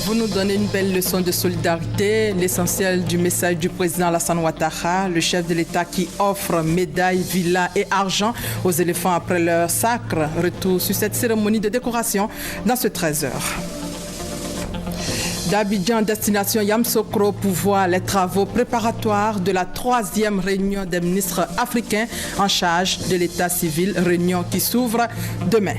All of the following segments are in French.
Vous nous donnez une belle leçon de solidarité, l'essentiel du message du président Alassane Ouattara, le chef de l'État qui offre médailles, villas et argent aux éléphants après leur sacre. Retour sur cette cérémonie de décoration dans ce 13h. D'Abidjan, destination Yamoussoukro pour voir les travaux préparatoires de la 3e réunion des ministres africains en charge de l'état civil, réunion qui s'ouvre demain.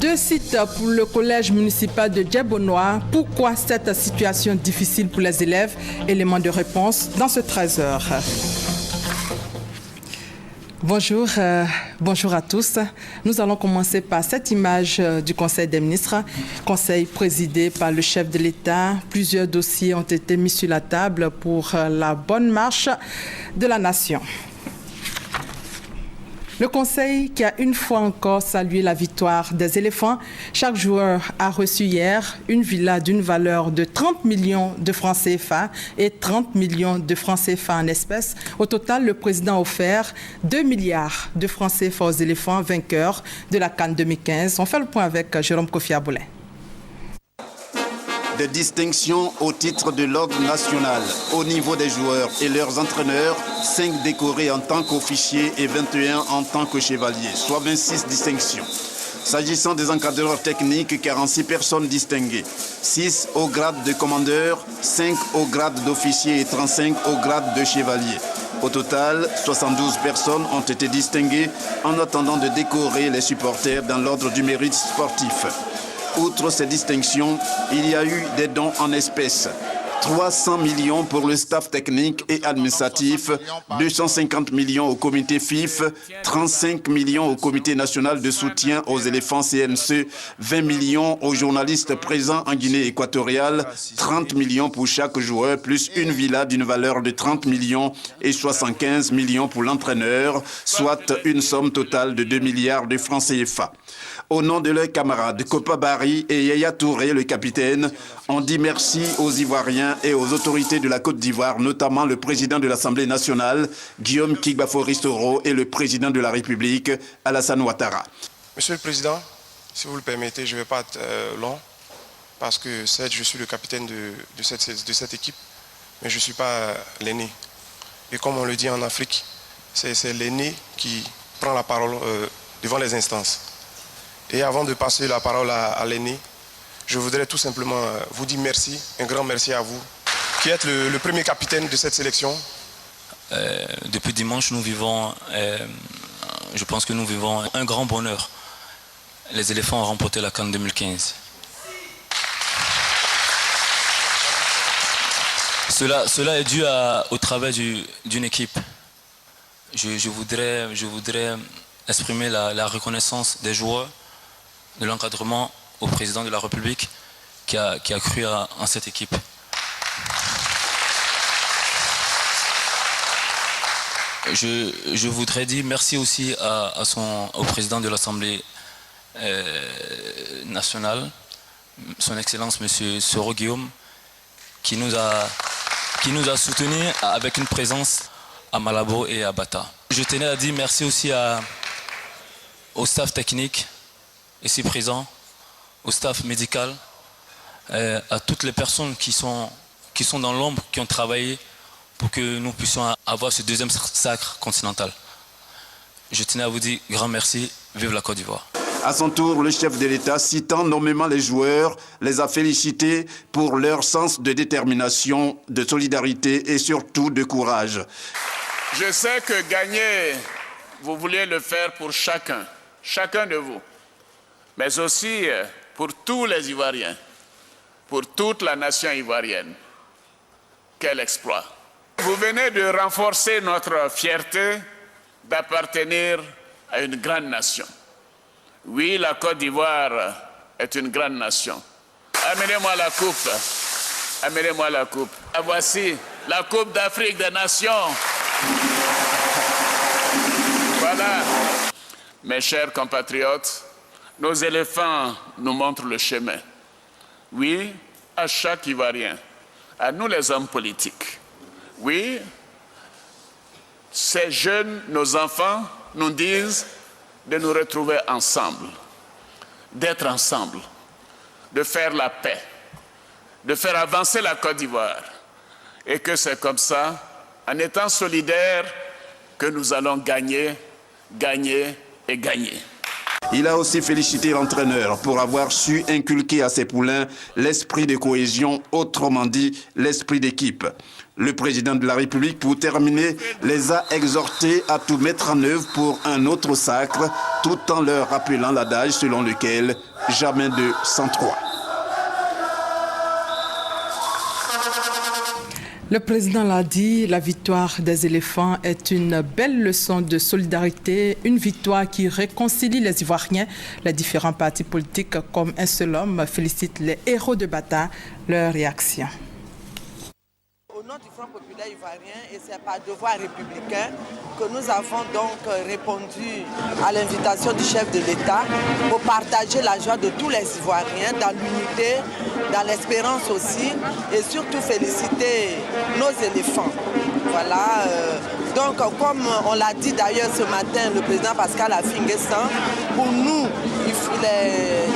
2 sites pour le collège municipal de Djebonois. Pourquoi cette situation difficile pour les élèves? Élément de réponse dans ce 13h. Bonjour, bonjour à tous. Nous allons commencer par cette image du Conseil des ministres, conseil présidé par le chef de l'État. Plusieurs dossiers ont été mis sur la table pour la bonne marche de la nation. Le Conseil qui a une fois encore salué la victoire des éléphants. Chaque joueur a reçu hier une villa d'une valeur de 30 millions de francs CFA et 30 millions de francs CFA en espèces. Au total, le président a offert 2 milliards de francs CFA aux éléphants vainqueurs de la CAN 2015. On fait le point avec Jérôme Kofi Aboulin. Des distinctions au titre de l'ordre national. Au niveau des joueurs et leurs entraîneurs, 5 décorés en tant qu'officiers et 21 en tant que chevaliers, soit 26 distinctions. S'agissant des encadreurs techniques, 46 personnes distinguées, 6 au grade de commandeur, 5 au grade d'officier et 35 au grade de chevalier. Au total, 72 personnes ont été distinguées en attendant de décorer les supporters dans l'ordre du mérite sportif. Outre ces distinctions, il y a eu des dons en espèces. 300 millions pour le staff technique et administratif, 250 millions au comité FIF, 35 millions au comité national de soutien aux éléphants CNC, 20 millions aux journalistes présents en Guinée équatoriale, 30 millions pour chaque joueur, plus une villa d'une valeur de 30 millions et 75 millions pour l'entraîneur, soit une somme totale de 2 milliards de francs CFA. Au nom de leurs camarades Kopa Barry et Yaya Touré, le capitaine, on dit merci aux Ivoiriens et aux autorités de la Côte d'Ivoire, notamment le président de l'Assemblée nationale, Guillaume Kigbafo-Ristoro, et le président de la République, Alassane Ouattara. Monsieur le Président, si vous le permettez, je ne vais pas être long, parce que certes, je suis le capitaine de cette équipe, mais je ne suis pas l'aîné. Et comme on le dit en Afrique, c'est l'aîné qui prend la parole devant les instances. Et avant de passer la parole à l'aîné, je voudrais tout simplement vous dire merci, un grand merci à vous, qui êtes le premier capitaine de cette sélection. Depuis dimanche, nous vivons, je pense que nous vivons un grand bonheur. Les éléphants ont remporté la CAN 2015. Cela est dû au travail d'une équipe. Je voudrais exprimer la reconnaissance des joueurs, de l'encadrement au président de la République qui a cru en cette équipe. Je voudrais dire merci aussi au président de l'Assemblée nationale, son Excellence M. Soro Guillaume, qui nous a soutenus avec une présence à Malabo et à Bata. Je tenais à dire merci aussi au staff technique, ici présent, au staff médical, à toutes les personnes qui sont dans l'ombre, qui ont travaillé pour que nous puissions avoir ce 2e sacre continental. Je tenais à vous dire grand merci, vive la Côte d'Ivoire. À son tour, le chef de l'État, citant nommément les joueurs, les a félicités pour leur sens de détermination, de solidarité et surtout de courage. Je sais que gagner, vous voulez le faire pour chacun de vous, mais aussi pour tous les Ivoiriens, pour toute la nation ivoirienne. Quel exploit! Vous venez de renforcer notre fierté d'appartenir à une grande nation. Oui, la Côte d'Ivoire est une grande nation. Amenez-moi la coupe. Amenez-moi la coupe. Ah, voici la Coupe d'Afrique des Nations. Voilà. Mes chers compatriotes, nos éléphants nous montrent le chemin. Oui, à chaque Ivoirien, à nous les hommes politiques. Oui, ces jeunes, nos enfants, nous disent de nous retrouver ensemble, d'être ensemble, de faire la paix, de faire avancer la Côte d'Ivoire. Et que c'est comme ça, en étant solidaires, que nous allons gagner, gagner et gagner. Il a aussi félicité l'entraîneur pour avoir su inculquer à ses poulains l'esprit de cohésion, autrement dit l'esprit d'équipe. Le président de la République, pour terminer, les a exhortés à tout mettre en œuvre pour un autre sacre, tout en leur rappelant l'adage selon lequel « jamais de sans trois ». Le président l'a dit, la victoire des éléphants est une belle leçon de solidarité, une victoire qui réconcilie les Ivoiriens. Les différents partis politiques, comme un seul homme, félicitent les héros de Bata, leur réaction. Au nom du Front populaire ivoirien, et c'est par devoir républicain que nous avons donc répondu à l'invitation du chef de l'État pour partager la joie de tous les Ivoiriens dans l'unité, dans l'espérance aussi, et surtout féliciter nos éléphants. Voilà. Donc, comme on l'a dit d'ailleurs ce matin, le président Pascal Affi-N'Guessan, pour nous,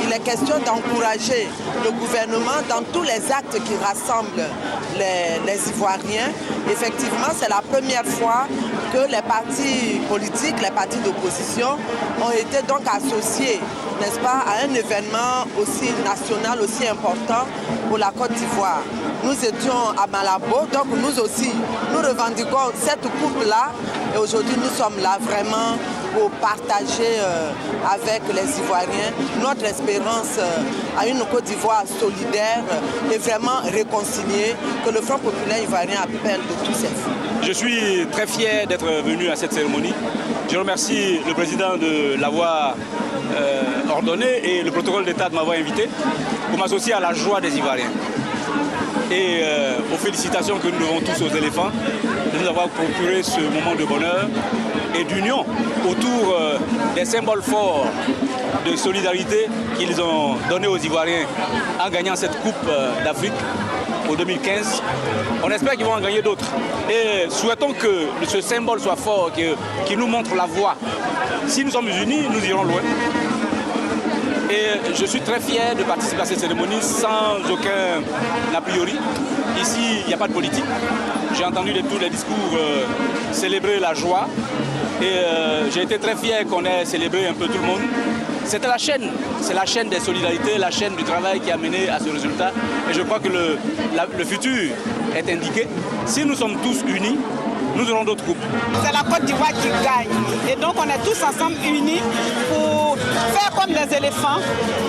il est question d'encourager le gouvernement dans tous les actes qui rassemblent les Ivoiriens. Effectivement, c'est la première fois que les partis politiques, les partis d'opposition ont été donc associés, n'est-ce pas, à un événement aussi national, aussi important pour la Côte d'Ivoire. Nous étions à Malabo, donc nous aussi, nous revendiquons cette coupe-là et aujourd'hui nous sommes là vraiment pour partager avec les Ivoiriens notre espérance à une Côte d'Ivoire solidaire et vraiment réconciliée que le Front populaire ivoirien appelle de tous ses fous. Je suis très fier d'être venu à cette cérémonie. Je remercie le président de l'avoir ordonné et le protocole d'État de m'avoir invité pour m'associer à la joie des Ivoiriens et aux félicitations que nous devons tous aux éléphants de nous avoir procuré ce moment de bonheur et d'union autour des symboles forts de solidarité qu'ils ont donnés aux Ivoiriens en gagnant cette Coupe d'Afrique au 2015. On espère qu'ils vont en gagner d'autres. Et souhaitons que ce symbole soit fort, qu'il nous montre la voie. Si nous sommes unis, nous irons loin. Et je suis très fier de participer à cette cérémonie sans aucun a priori. Ici, il n'y a pas de politique. J'ai entendu tous les discours célébrer la joie. Et j'ai été très fier qu'on ait célébré un peu tout le monde. C'était la chaîne, c'est la chaîne des solidarités, la chaîne du travail qui a mené à ce résultat. Et je crois que le futur est indiqué. Si nous sommes tous unis, nous aurons d'autres groupes. C'est la Côte d'Ivoire qui gagne. Et donc on est tous ensemble unis pour faire comme les éléphants.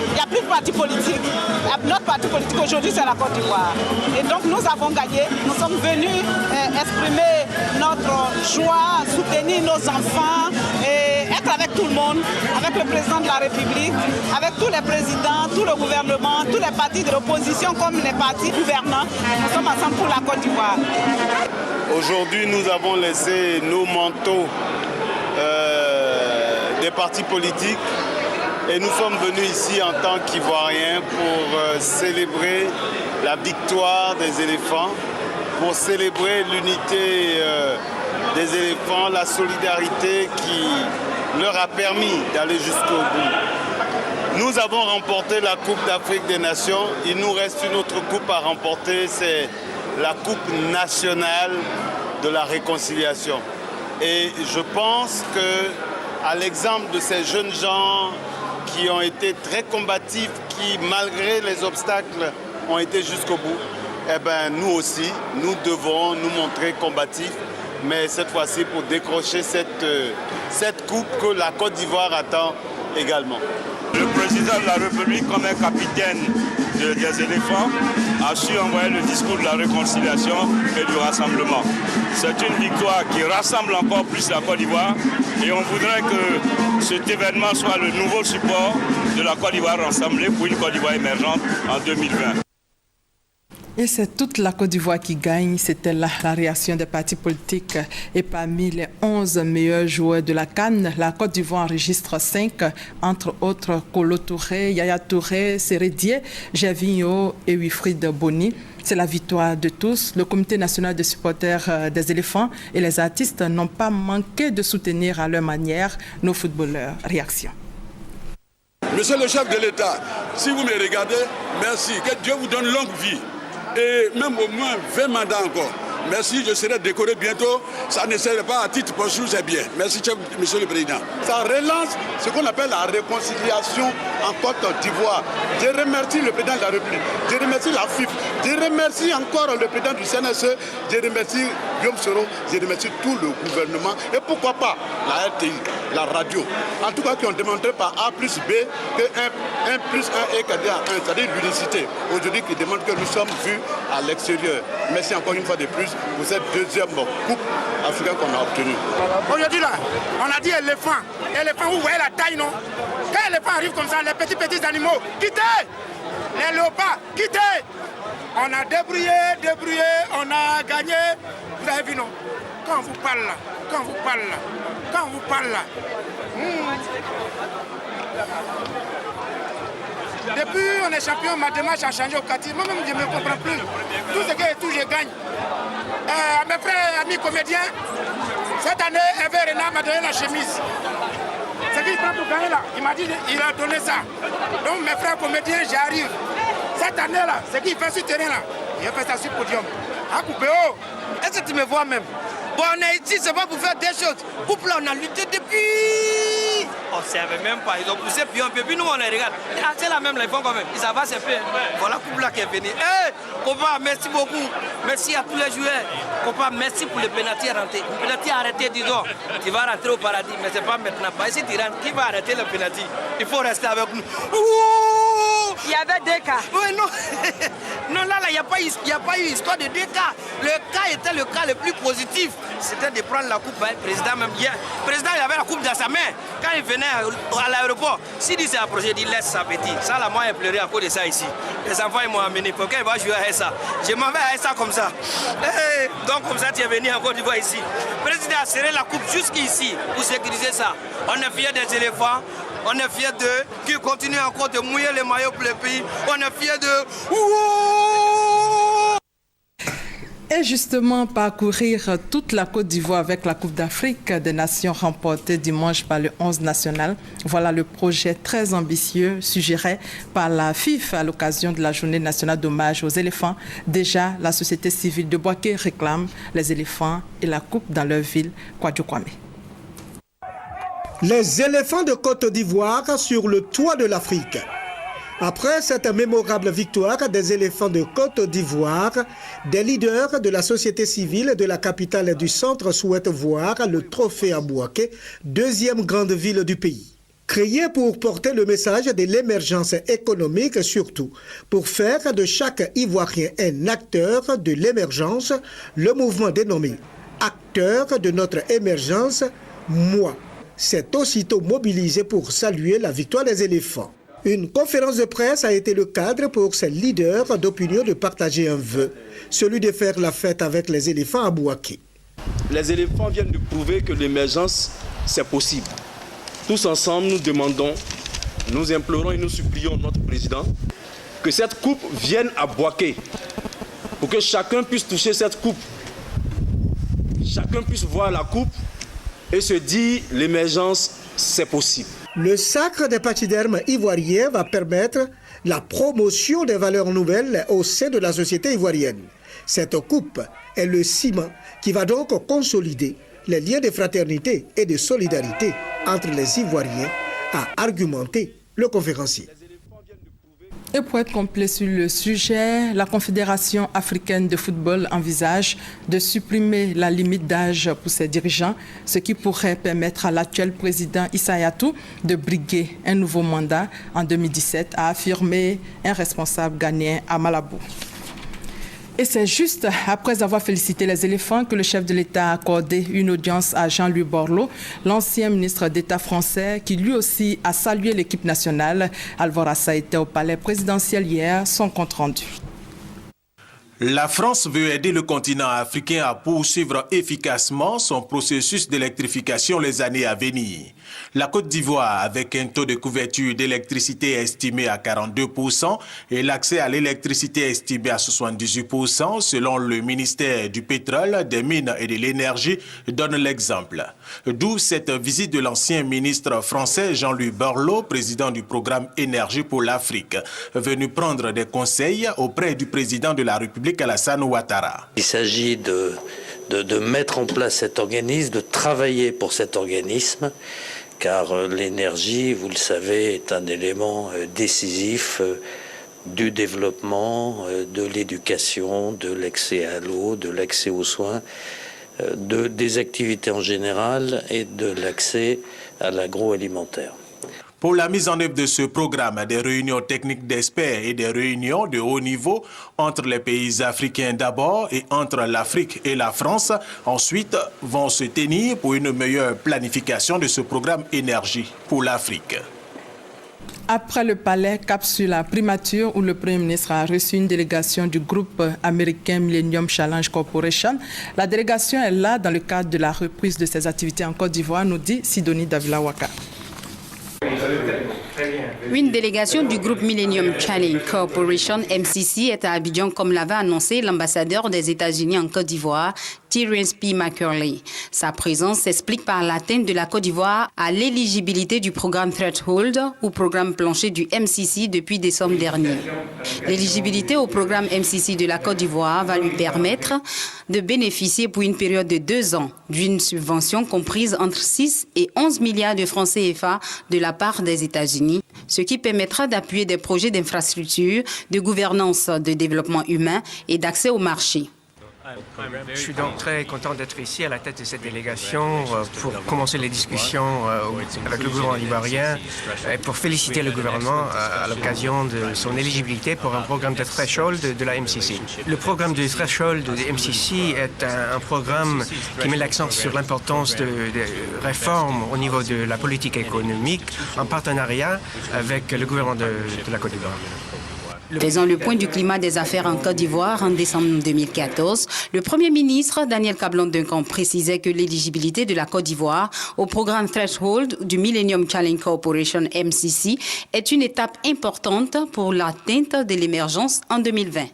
Il n'y a plus de parti politique. Notre parti politique aujourd'hui, c'est la Côte d'Ivoire. Et donc nous avons gagné. Nous sommes venus exprimer notre joie, soutenir nos enfants et être avec tout le monde, avec le président de la République, avec tous les présidents, tout le gouvernement, tous les partis de l'opposition comme les partis gouvernants. Nous sommes ensemble pour la Côte d'Ivoire. Aujourd'hui, nous avons laissé nos manteaux des partis politiques et nous sommes venus ici en tant qu'Ivoiriens pour célébrer la victoire des éléphants, pour célébrer l'unité des éléphants, la solidarité qui leur a permis d'aller jusqu'au bout. Nous avons remporté la Coupe d'Afrique des Nations. Il nous reste une autre coupe à remporter, c'est la Coupe nationale de la réconciliation. Et je pense qu'à l'exemple de ces jeunes gens qui ont été très combatifs, qui malgré les obstacles ont été jusqu'au bout, eh ben, nous aussi, nous devons nous montrer combatifs, mais cette fois-ci pour décrocher cette coupe que la Côte d'Ivoire attend également. Le président de la République, comme un capitaine des éléphants, a su envoyer le discours de la réconciliation et du rassemblement. C'est une victoire qui rassemble encore plus la Côte d'Ivoire et on voudrait que cet événement soit le nouveau support de la Côte d'Ivoire rassemblée pour une Côte d'Ivoire émergente en 2020. Et c'est toute la Côte d'Ivoire qui gagne. C'était la réaction des partis politiques. Et parmi les 11 meilleurs joueurs de la CAN, la Côte d'Ivoire enregistre 5, entre autres Kolo Touré, Yaya Touré, Sérédié, Gervinho et Wilfried Bony. C'est la victoire de tous. Le comité national de supporters des éléphants et les artistes n'ont pas manqué de soutenir à leur manière nos footballeurs. Réaction. Monsieur le chef de l'État, si vous me regardez, merci. Que Dieu vous donne longue vie. Et même au moins 20 mandats encore. Merci, je serai décoré bientôt. Ça ne serait pas à titre posthume, c'est bien. Merci, monsieur le Président. Ça relance ce qu'on appelle la réconciliation en Côte d'Ivoire. Je remercie le Président de la République. Je remercie la FIF. Je remercie encore le Président du CNSE. Je remercie Guillaume Soro. Je remercie tout le gouvernement. Et pourquoi pas la RTI, la radio. En tout cas, qui ont démontré par A plus B que 1 plus 1 égale à 1, c'est-à-dire l'unicité. Aujourd'hui, qui démontre que nous sommes vus à l'extérieur. Merci encore une fois de plus pour cette deuxième coupe africaine qu'on a obtenue. Aujourd'hui là, on a dit éléphant. Éléphant, vous voyez la taille, non? Quand l'éléphant arrive comme ça, les petits animaux, quittez! Les léopards, quittez! On a débrouillé, on a gagné. Vous avez vu, non? Quand on vous parle là, Depuis on est champion, ma démarche a changé au quartier. Moi-même, je ne me comprends plus. Tout ce que je gagne. Mes frères, amis comédiens, cette année, Hervé Renard m'a donné la chemise. Ce qu'il prend pour gagner là, il m'a dit, il a donné ça. Donc mes frères comédiens, j'arrive. Cette année-là, ce qu'il fait sur le terrain là, il a fait ça sur le podium. À couper haut. Est-ce que tu me vois même? Bon, on est ici, c'est pas pour faire des choses. Coupe là, on a lutté depuis. On ne savait même pas. Ils ont poussé, puis nous, on les regarde. C'est la même, les fonds quand même. Ils avancent un peu. Voilà, coupe là qui est venu. Copa, merci beaucoup. Merci à tous les joueurs. Copa, merci pour le pénalty arrêté. Le pénalty arrêté, disons. Tu vas rentrer au paradis, mais c'est pas maintenant. Pas ici, tu rentres. Qui va arrêter le pénalty? Il faut rester avec nous. Ouh! Il y avait 2 cas. Oui, non. Non, là, il n'y a pas eu histoire de 2 cas. Le cas était le cas le plus positif. C'était de prendre la coupe. Le président même hier. Le président, il avait la coupe dans sa main. Quand il venait à l'aéroport, s'il dit c'est approché, il dit laisse ça petit. Ça, la moi, il pleurait à cause de ça ici. Les enfants, ils m'ont amené. Pourquoi il va jouer à ça? Je m'en vais à ça comme ça. Donc, comme ça, tu es venu en Côte d'Ivoire ici. Le président a serré la coupe jusqu'ici pour sécuriser ça. On est fiers des éléphants. On est fiers d'eux qui continuent encore de mouiller les maillots pour le pays. On est fiers d'eux. Et justement, parcourir toute la Côte d'Ivoire avec la Coupe d'Afrique des Nations remportée dimanche par le 11 national. Voilà le projet très ambitieux suggéré par la FIF à l'occasion de la journée nationale d'hommage aux éléphants. Déjà, la société civile de Bouaké réclame les éléphants et la coupe dans leur ville, Kwadjo Kwame. Les éléphants de Côte d'Ivoire sur le toit de l'Afrique. Après cette mémorable victoire des éléphants de Côte d'Ivoire, des leaders de la société civile de la capitale du centre souhaitent voir le trophée à Bouaké, deuxième grande ville du pays. Créé pour porter le message de l'émergence économique surtout, pour faire de chaque Ivoirien un acteur de l'émergence, le mouvement dénommé « Acteur de notre émergence, moi » s'est aussitôt mobilisé pour saluer la victoire des éléphants. Une conférence de presse a été le cadre pour ces leaders d'opinion de partager un vœu, celui de faire la fête avec les éléphants à Bouaké. Les éléphants viennent de prouver que l'émergence, c'est possible. Tous ensemble, nous demandons, nous implorons et nous supplions notre président que cette coupe vienne à Bouaké pour que chacun puisse toucher cette coupe. Chacun puisse voir la coupe et se dire l'émergence, c'est possible. Le sacre des pachydermes ivoiriens va permettre la promotion des valeurs nouvelles au sein de la société ivoirienne. Cette coupe est le ciment qui va donc consolider les liens de fraternité et de solidarité entre les Ivoiriens, a argumenté le conférencier. Et pour être complet sur le sujet, la Confédération africaine de football envisage de supprimer la limite d'âge pour ses dirigeants, ce qui pourrait permettre à l'actuel président Issa Hayatou de briguer un nouveau mandat en 2017, a affirmé un responsable ghanéen à Malabo. Et c'est juste après avoir félicité les éléphants que le chef de l'État a accordé une audience à Jean-Louis Borloo, l'ancien ministre d'État français, qui lui aussi a salué l'équipe nationale. Alvaro Assa était au palais présidentiel hier, son compte rendu. La France veut aider le continent africain à poursuivre efficacement son processus d'électrification les années à venir. La Côte d'Ivoire, avec un taux de couverture d'électricité estimé à 42% et l'accès à l'électricité estimé à 78% selon le ministère du pétrole, des mines et de l'énergie, donne l'exemple. D'où cette visite de l'ancien ministre français Jean-Louis Borloo, président du programme Énergie pour l'Afrique, venu prendre des conseils auprès du président de la République Alassane Ouattara. Il s'agit de mettre en place cet organisme, de travailler pour cet organisme, car l'énergie, vous le savez, est un élément décisif du développement, de l'éducation, de l'accès à l'eau, de l'accès aux soins, des activités en général et de l'accès à l'agroalimentaire. Pour la mise en œuvre de ce programme, des réunions techniques d'experts et des réunions de haut niveau entre les pays africains d'abord et entre l'Afrique et la France ensuite vont se tenir pour une meilleure planification de ce programme énergie pour l'Afrique. Après le palais, cap sur la primature où le Premier ministre a reçu une délégation du groupe américain Millennium Challenge Corporation. La délégation est là dans le cadre de la reprise de ses activités en Côte d'Ivoire, nous dit Sidonie Davila-Waka. Une délégation du groupe Millennium Challenge Corporation, MCC, est à Abidjan, comme l'avait annoncé l'ambassadeur des États-Unis en Côte d'Ivoire, Terence P. McCurley. Sa présence s'explique par l'atteinte de la Côte d'Ivoire à l'éligibilité du programme Threshold ou programme plancher du MCC depuis décembre dernier. L'éligibilité au programme MCC de la Côte d'Ivoire va lui permettre de bénéficier pour une période de 2 ans d'une subvention comprise entre 6 et 11 milliards de francs CFA de la part des États-Unis, ce qui permettra d'appuyer des projets d'infrastructure, de gouvernance, de développement humain et d'accès au marché. Je suis donc très content d'être ici à la tête de cette délégation pour commencer les discussions avec le gouvernement ivoirien et pour féliciter le gouvernement à l'occasion de son éligibilité pour un programme de threshold de la MCC. Le programme de threshold de MCC est un programme qui met l'accent sur l'importance de réformes au niveau de la politique économique en partenariat avec le gouvernement de la Côte d'Ivoire. Faisant le point du climat des affaires en Côte d'Ivoire en décembre 2014, le Premier ministre Daniel Kablan-Duncan précisait que l'éligibilité de la Côte d'Ivoire au programme Threshold du Millennium Challenge Corporation MCC est une étape importante pour l'atteinte de l'émergence en 2020.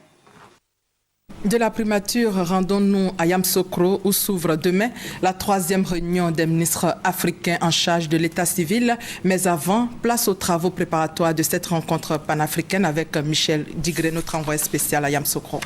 De la primature, rendons-nous à Yamoussoukro où s'ouvre demain la 3e réunion des ministres africains en charge de l'état civil. Mais avant, place aux travaux préparatoires de cette rencontre panafricaine avec Michel Digré, notre envoyé spécial à Yamoussoukro.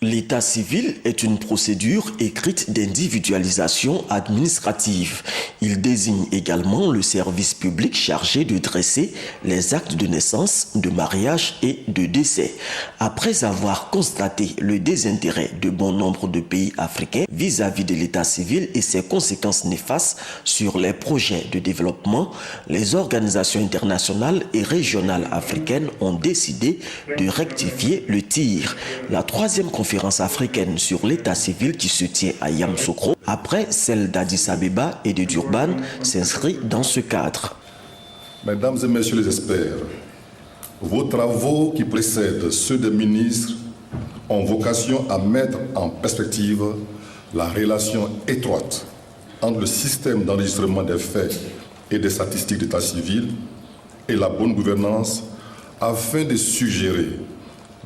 L'état civil est une procédure écrite d'individualisation administrative. Il désigne également le service public chargé de dresser les actes de naissance, de mariage et de décès. Après avoir constaté le désintérêt de bon nombre de pays africains vis-à-vis de l'état civil et ses conséquences néfastes sur les projets de développement, les organisations internationales et régionales africaines ont décidé de rectifier le tir. La 3e conférence africaine sur l'état civil qui se tient à Yamoussoukro, après celle d'Addis Abeba et de Durban, s'inscrit dans ce cadre. Mesdames et messieurs les experts, vos travaux qui précèdent ceux des ministres ont vocation à mettre en perspective la relation étroite entre le système d'enregistrement des faits et des statistiques d'état civil et la bonne gouvernance afin de suggérer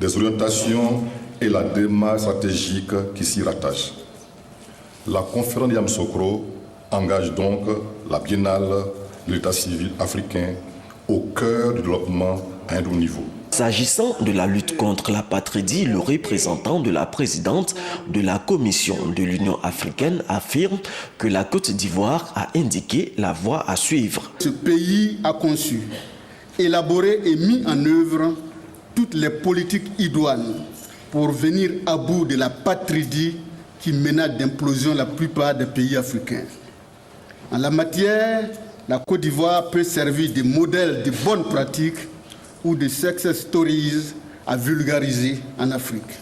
des orientations et la démarche stratégique qui s'y rattache. La conférence de Yamoussoukro engage donc la biennale de l'état civil africain au cœur du développement à un haut niveau. S'agissant de la lutte contre l'apatridie, le représentant de la présidente de la Commission de l'Union africaine affirme que la Côte d'Ivoire a indiqué la voie à suivre. Ce pays a conçu, élaboré et mis en œuvre toutes les politiques idoines pour venir à bout de l'apatridie qui menace d'implosion la plupart des pays africains. En la matière, la Côte d'Ivoire peut servir de modèle de bonnes pratiques ou de success stories à vulgariser en Afrique.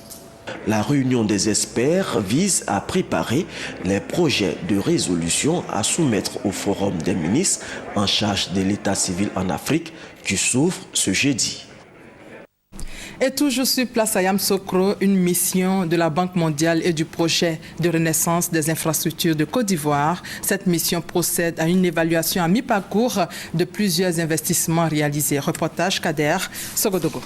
La réunion des experts vise à préparer les projets de résolution à soumettre au Forum des ministres en charge de l'état civil en Afrique qui s'ouvre ce jeudi. Et toujours sur place à Yamoussoukro, une mission de la Banque mondiale et du projet de renaissance des infrastructures de Côte d'Ivoire. Cette mission procède à une évaluation à mi-parcours de plusieurs investissements réalisés. Reportage Kader Sogodogo.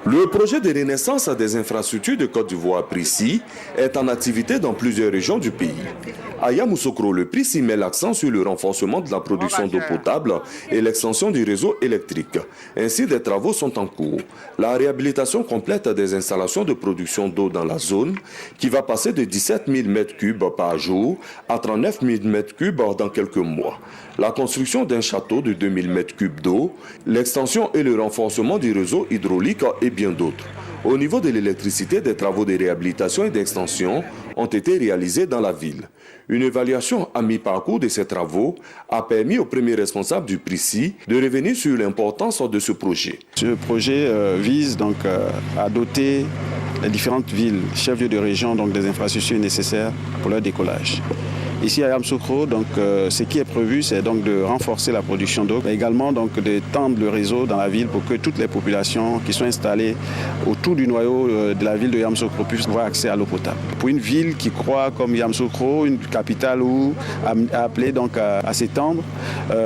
Le projet de renaissance des infrastructures de Côte d'Ivoire PRICI est en activité dans plusieurs régions du pays. À Yamoussoukro, le PRICI met l'accent sur le renforcement de la production d'eau potable et l'extension du réseau électrique. Ainsi, des travaux sont en cours. La réhabilitation complète des installations de production d'eau dans la zone, qui va passer de 17 000 m3 par jour à 39 000 m3 dans quelques mois. La construction d'un château de 2000 m3 d'eau, l'extension et le renforcement du réseau hydraulique et bien d'autres. Au niveau de l'électricité, des travaux de réhabilitation et d'extension ont été réalisés dans la ville. Une évaluation à mi-parcours de ces travaux a permis au premier responsable du PRICI de revenir sur l'importance de ce projet. Ce projet vise donc à doter les différentes villes, chefs-lieux de région, donc des infrastructures nécessaires pour leur décollage. Ici à Yamoussoukro, donc, ce qui est prévu, c'est donc de renforcer la production d'eau, mais également donc, de tendre le réseau dans la ville pour que toutes les populations qui sont installées autour du noyau de la ville de Yamoussoukro puissent avoir accès à l'eau potable. Pour une ville qui croît comme Yamoussoukro, une capitale où appelée donc à s'étendre,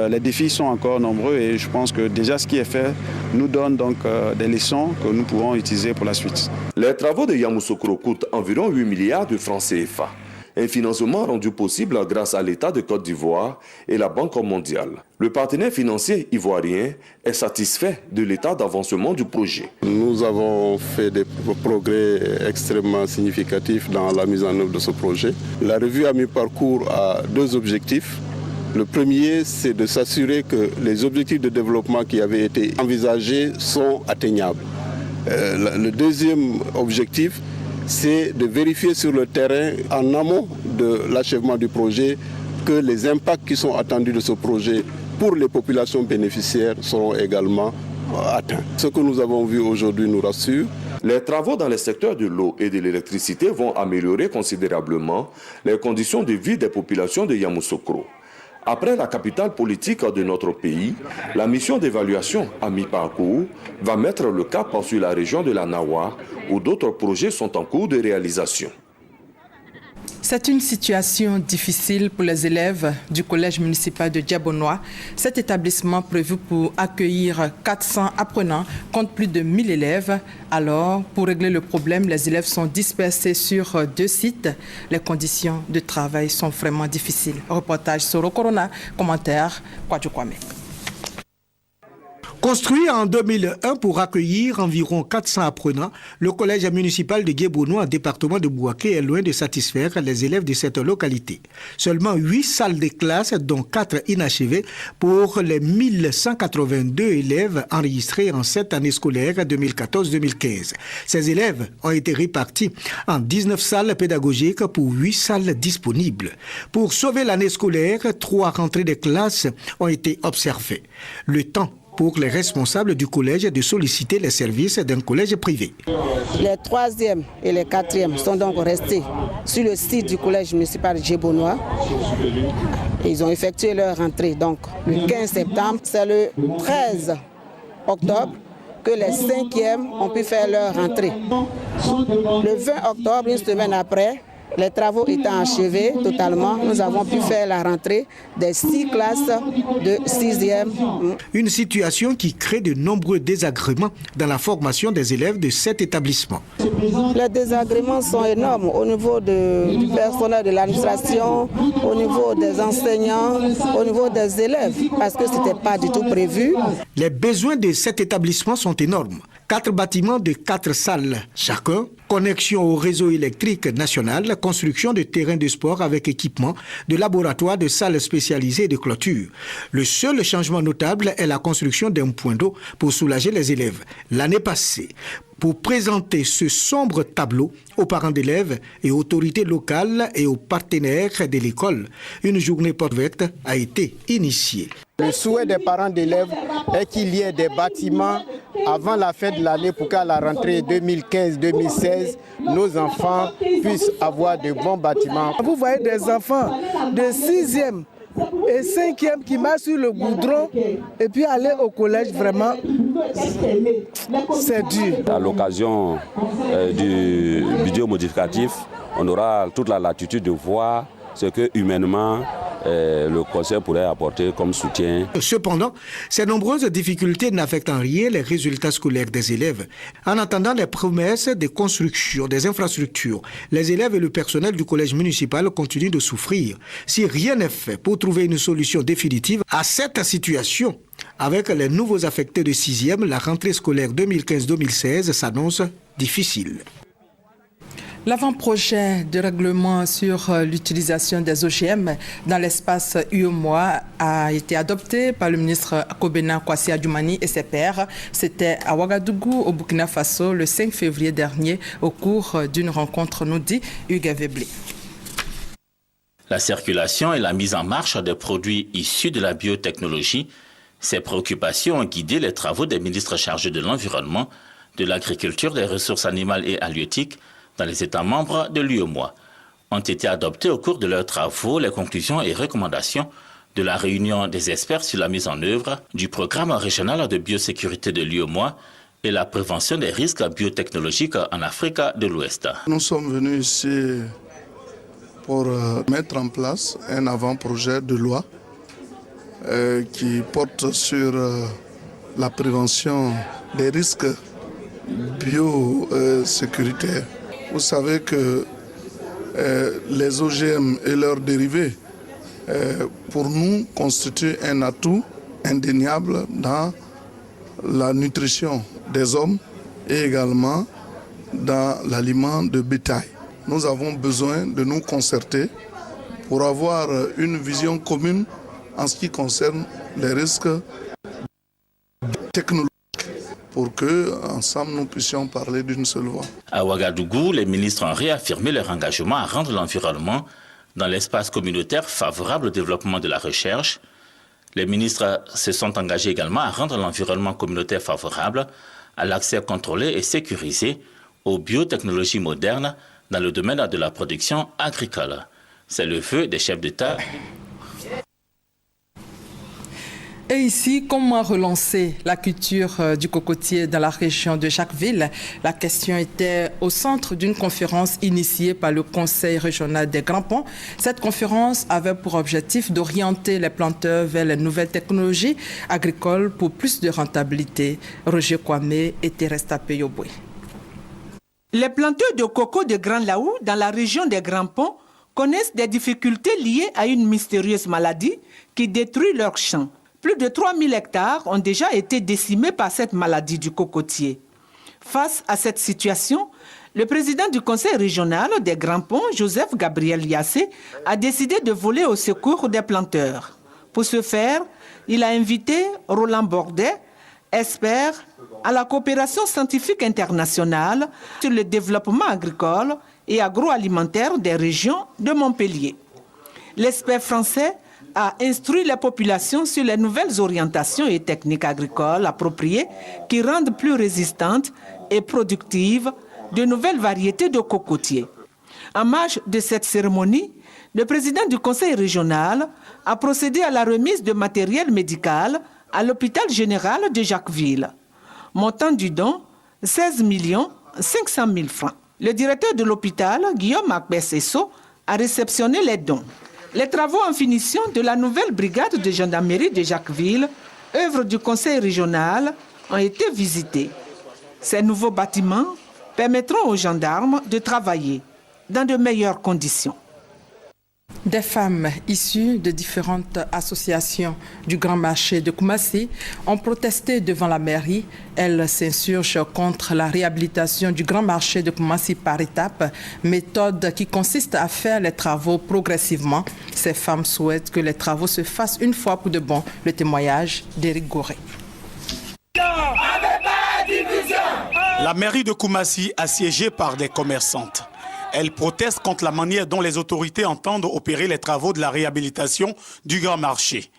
les défis sont encore nombreux et je pense que déjà ce qui est fait nous donne donc des leçons que nous pourrons utiliser pour la suite. Les travaux de Yamoussoukro coûtent environ 8 milliards de francs CFA. Un financement rendu possible grâce à l'État de Côte d'Ivoire et la Banque mondiale. Le partenaire financier ivoirien est satisfait de l'état d'avancement du projet. Nous avons fait des progrès extrêmement significatifs dans la mise en œuvre de ce projet. La revue à mi-parcours a deux objectifs. Le premier, c'est de s'assurer que les objectifs de développement qui avaient été envisagés sont atteignables. Le deuxième objectif, c'est de vérifier sur le terrain, en amont de l'achèvement du projet, que les impacts qui sont attendus de ce projet pour les populations bénéficiaires seront également atteints. Ce que nous avons vu aujourd'hui nous rassure. Les travaux dans les secteurs de l'eau et de l'électricité vont améliorer considérablement les conditions de vie des populations de Yamoussoukro. Après la capitale politique de notre pays, la mission d'évaluation à mi-parcours va mettre le cap sur la région de la Nawa, où d'autres projets sont en cours de réalisation. C'est une situation difficile pour les élèves du collège municipal de Diabonois. Cet établissement prévu pour accueillir 400 apprenants compte plus de 1000 élèves. Alors, pour régler le problème, les élèves sont dispersés sur 2 sites. Les conditions de travail sont vraiment difficiles. Reportage Soro Corona, commentaire Kwadjo Kwame. Construit en 2001 pour accueillir environ 400 apprenants, le collège municipal de Diabonois, département de Bouaké, est loin de satisfaire les élèves de cette localité. Seulement 8 salles de classe, dont 4 inachevées, pour les 1182 élèves enregistrés en cette année scolaire 2014-2015. Ces élèves ont été répartis en 19 salles pédagogiques pour 8 salles disponibles. Pour sauver l'année scolaire, 3 rentrées de classe ont été observées. Le temps pour les responsables du collège de solliciter les services d'un collège privé. Les 3e et les 4e sont donc restés sur le site du collège municipal de Diabonois. Ils ont effectué leur rentrée donc le 15 septembre. C'est le 13 octobre que les 5e ont pu faire leur rentrée. Le 20 octobre, une semaine après, les travaux étant achevés totalement, nous avons pu faire la rentrée des 6 classes de 6e. Une situation qui crée de nombreux désagréments dans la formation des élèves de cet établissement. Les désagréments sont énormes au niveau du personnel de l'administration, au niveau des enseignants, au niveau des élèves, parce que ce n'était pas du tout prévu. Les besoins de cet établissement sont énormes. 4 bâtiments de 4 salles chacun, connexion au réseau électrique national, construction de terrains de sport avec équipement, de laboratoires, de salles spécialisées et de clôtures. Le seul changement notable est la construction d'un point d'eau pour soulager les élèves. L'année passée, pour présenter ce sombre tableau aux parents d'élèves et aux autorités locales et aux partenaires de l'école, une journée porte ouverte a été initiée. Le souhait des parents d'élèves est qu'il y ait des bâtiments avant la fin de l'année pour qu'à la rentrée 2015-2016, nos enfants puissent avoir de bons bâtiments. Vous voyez des enfants de 6e et 5e qui marchent sur le goudron et puis aller au collège, vraiment, c'est dur. À l'occasion du budget modificatif, on aura toute la latitude de voir ce que humainement le conseil pourrait apporter comme soutien. Cependant, ces nombreuses difficultés n'affectent en rien les résultats scolaires des élèves. En attendant les promesses de construction des infrastructures, les élèves et le personnel du collège municipal continuent de souffrir. Si rien n'est fait pour trouver une solution définitive à cette situation, avec les nouveaux affectés de 6e, la rentrée scolaire 2015-2016 s'annonce difficile. L'avant-projet de règlement sur l'utilisation des OGM dans l'espace UEMOA a été adopté par le ministre Kobena Kwasi Adjoumani et ses pairs. C'était à Ouagadougou, au Burkina Faso, le 5 février dernier, au cours d'une rencontre, nous dit Hugues Webley. La circulation et la mise en marche des produits issus de la biotechnologie, ces préoccupations ont guidé les travaux des ministres chargés de l'environnement, de l'agriculture, des ressources animales et halieutiques, dans les États membres de l'UEMOA. Ont été adoptés au cours de leurs travaux les conclusions et recommandations de la réunion des experts sur la mise en œuvre du programme régional de biosécurité de l'UEMOA et la prévention des risques biotechnologiques en Afrique de l'Ouest. Nous sommes venus ici pour mettre en place un avant-projet de loi qui porte sur la prévention des risques biosécuritaires. Vous savez que les OGM et leurs dérivés, pour nous, constituent un atout indéniable dans la nutrition des hommes et également dans l'aliment de bétail. Nous avons besoin de nous concerter pour avoir une vision commune en ce qui concerne les risques technologiques, pour que, ensemble, nous puissions parler d'une seule voix. À Ouagadougou, les ministres ont réaffirmé leur engagement à rendre l'environnement dans l'espace communautaire favorable au développement de la recherche. Les ministres se sont engagés également à rendre l'environnement communautaire favorable à l'accès contrôlé et sécurisé aux biotechnologies modernes dans le domaine de la production agricole. C'est le vœu des chefs d'État. Et ici, comment relancer la culture du cocotier dans la région de Jacquesville? La question était au centre d'une conférence initiée par le Conseil régional des Grands Ponts. Cette conférence avait pour objectif d'orienter les planteurs vers les nouvelles technologies agricoles pour plus de rentabilité. Roger Kwame et Teresa Peyobwe. Les planteurs de coco de Grand Laou dans la région des Grands Ponts connaissent des difficultés liées à une mystérieuse maladie qui détruit leurs champs. Plus de 3000 hectares ont déjà été décimés par cette maladie du cocotier. Face à cette situation, le président du conseil régional des Grands Ponts, Joseph Gabriel Yassé, a décidé de voler au secours des planteurs. Pour ce faire, il a invité Roland Bordet, expert à la coopération scientifique internationale sur le développement agricole et agroalimentaire des régions de Montpellier. L'expert français a instruit les populations sur les nouvelles orientations et techniques agricoles appropriées qui rendent plus résistantes et productives de nouvelles variétés de cocotiers. En marge de cette cérémonie, le président du conseil régional a procédé à la remise de matériel médical à l'hôpital général de Jacquesville. Montant du don, 16 500 000 francs. Le directeur de l'hôpital, Guillaume Akbessesso, a réceptionné les dons. Les travaux en finition de la nouvelle brigade de gendarmerie de Jacquesville, œuvre du conseil régional, ont été visités. Ces nouveaux bâtiments permettront aux gendarmes de travailler dans de meilleures conditions. Des femmes issues de différentes associations du Grand Marché de Koumassi ont protesté devant la mairie. Elles s'insurgent contre la réhabilitation du Grand Marché de Koumassi par étapes, méthode qui consiste à faire les travaux progressivement. Ces femmes souhaitent que les travaux se fassent une fois pour de bon. Le témoignage d'Éric Goré. La mairie de Koumassi assiégée par des commerçantes. Elle proteste contre la manière dont les autorités entendent opérer les travaux de la réhabilitation du Grand Marché.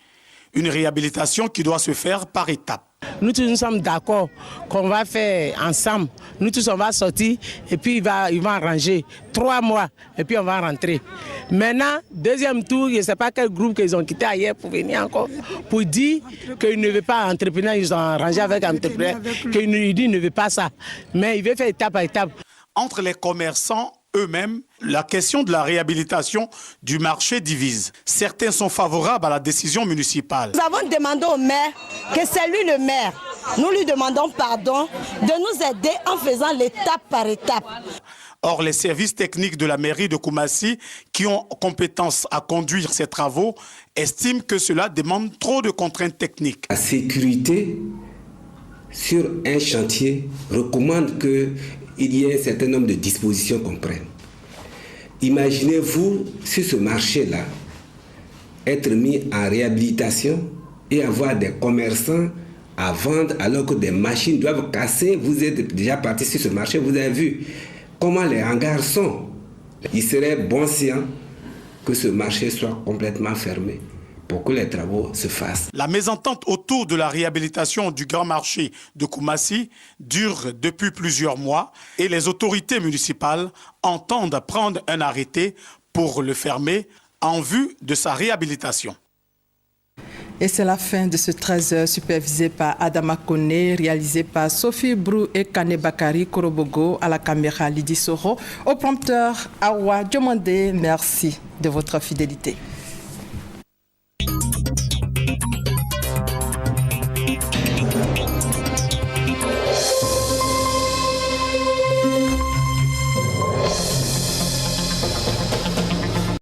Une réhabilitation qui doit se faire par étapes. Nous tous nous sommes d'accord qu'on va faire ensemble. Nous tous on va sortir et puis ils vont arranger 3 mois et puis on va rentrer. Maintenant, deuxième tour, je ne sais pas quel groupe qu'ils ont quitté ailleurs pour venir encore pour dire qu'ils ne veulent pas entrepreneur, ils ont arrangé avec entrepreneur, qu'ils disent ne veulent pas ça. Mais ils veulent faire étape par étape. Entre les commerçants eux-mêmes, la question de la réhabilitation du marché divise. Certains sont favorables à la décision municipale. Nous avons demandé au maire que c'est lui le maire. Nous lui demandons pardon de nous aider en faisant l'étape par étape. Or, les services techniques de la mairie de Koumassi, qui ont compétence à conduire ces travaux, estiment que cela demande trop de contraintes techniques. La sécurité sur un chantier recommande qu'il y ait un certain nombre de dispositions qu'on prenne. Imaginez-vous, sur ce marché-là, être mis en réhabilitation et avoir des commerçants à vendre alors que des machines doivent casser. Vous êtes déjà parti sur ce marché, vous avez vu comment les hangars sont. Il serait bon sien que ce marché soit complètement fermé pour que les travaux se fassent. La mésentente autour de la réhabilitation du grand marché de Koumassi dure depuis plusieurs mois et les autorités municipales entendent prendre un arrêté pour le fermer en vue de sa réhabilitation. Et c'est la fin de ce 13h supervisé par Adama Kone, réalisé par Sophie Brou et Kane Bakari Korobogo, à la caméra Lydie Soro, au prompteur Awa Diomande. Merci de votre fidélité.